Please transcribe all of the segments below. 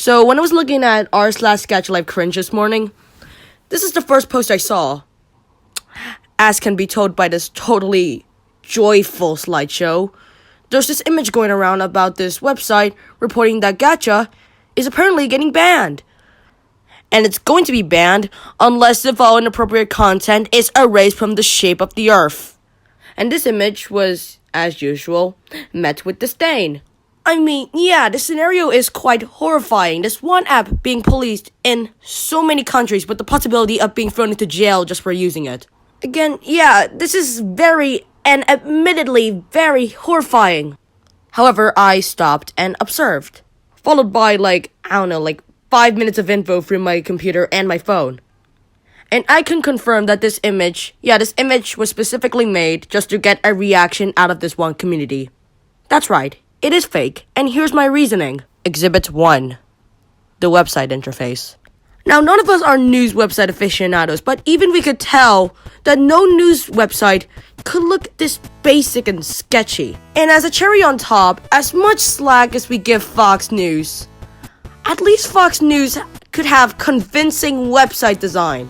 So when I was looking at r/Gacha cringe this morning, this is the first post I saw. As can be told by this totally joyful slideshow, there's this image going around about this website reporting that Gacha is apparently getting banned. And it's going to be banned unless the following inappropriate content is erased from the shape of the earth. And this image was, as usual, met with disdain. I mean, yeah, this scenario is quite horrifying. This one app being policed in so many countries with the possibility of being thrown into jail just for using it. Again, yeah, this is very and admittedly very horrifying. However, I stopped and observed, followed by 5 minutes of info through my computer and my phone. And I can confirm that this image was specifically made just to get a reaction out of this one community. That's right, it is fake, and here's my reasoning. Exhibit 1. The website interface. Now, none of us are news website aficionados, but even we could tell that no news website could look this basic and sketchy. And as a cherry on top, as much slack as we give Fox News, at least Fox News could have convincing website design.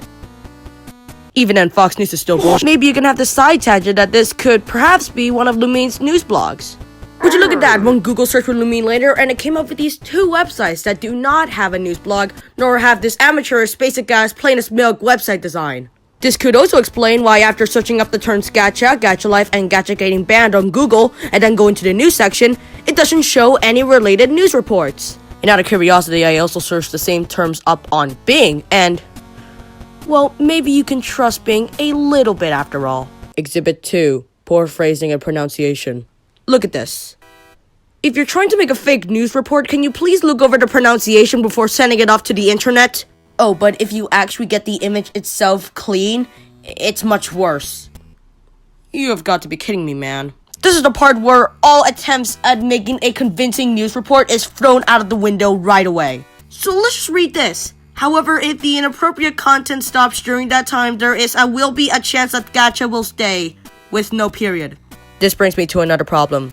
Even then, Fox News is still bullshit. Maybe you can have the side tangent that this could perhaps be one of Lumine's news blogs. Would you look at that, one Google search for Lumine later, and it came up with these two websites that do not have a news blog, nor have this amateurish, basic-ass, plain-as-milk website design. This could also explain why after searching up the terms Gacha, Gacha Life, and Gacha getting banned on Google, and then going to the news section, it doesn't show any related news reports. And out of curiosity, I also searched the same terms up on Bing, and, well, maybe you can trust Bing a little bit after all. Exhibit 2. Poor phrasing and pronunciation. Look at this. If you're trying to make a fake news report, can you please look over the pronunciation before sending it off to the internet? Oh, but if you actually get the image itself clean, it's much worse. You have got to be kidding me, man. This is the part where all attempts at making a convincing news report is thrown out of the window right away. So let's just read this. However, if the inappropriate content stops during that time, there will be a chance that Gacha will stay, with no period. This brings me to another problem.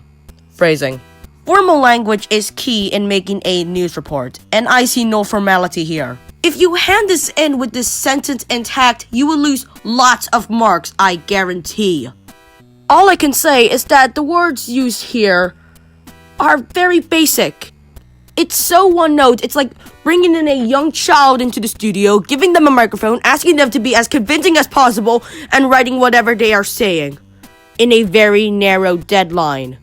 Phrasing. Formal language is key in making a news report, and I see no formality here. If you hand this in with this sentence intact, you will lose lots of marks, I guarantee. All I can say is that the words used here are very basic. It's so one note, it's like bringing in a young child into the studio, giving them a microphone, asking them to be as convincing as possible, and writing whatever they are saying, in a very narrow deadline.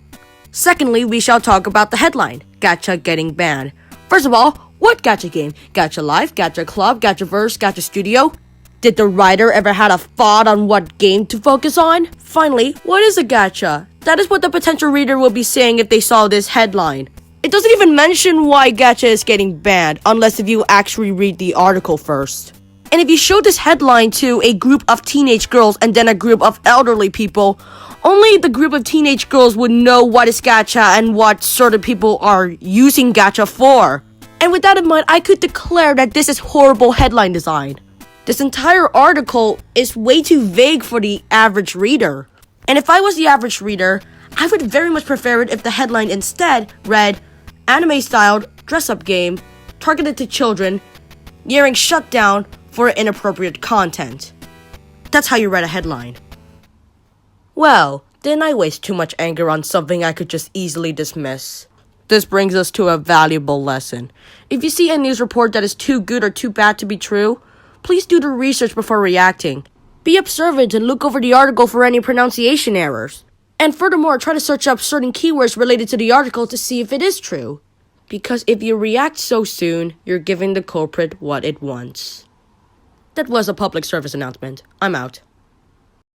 Secondly, we shall talk about the headline, Gacha getting banned. First of all, what Gacha game? Gacha Life, Gacha Club, Gachaverse, Gacha Studio? Did the writer ever had a thought on what game to focus on? Finally, what is a gacha? That is what the potential reader will be saying if they saw this headline. It doesn't even mention why gacha is getting banned, unless if you actually read the article first. And if you show this headline to a group of teenage girls and then a group of elderly people, only the group of teenage girls would know what is gacha and what sort of people are using gacha for. And with that in mind, I could declare that this is horrible headline design. This entire article is way too vague for the average reader. And if I was the average reader, I would very much prefer it if the headline instead read, anime-styled dress-up game targeted to children, nearing shutdown for inappropriate content. That's how you write a headline. Well, didn't I waste too much anger on something I could just easily dismiss? This brings us to a valuable lesson. If you see a news report that is too good or too bad to be true, please do the research before reacting. Be observant and look over the article for any pronunciation errors. And furthermore, try to search up certain keywords related to the article to see if it is true. Because if you react so soon, you're giving the culprit what it wants. That was a public service announcement. I'm out.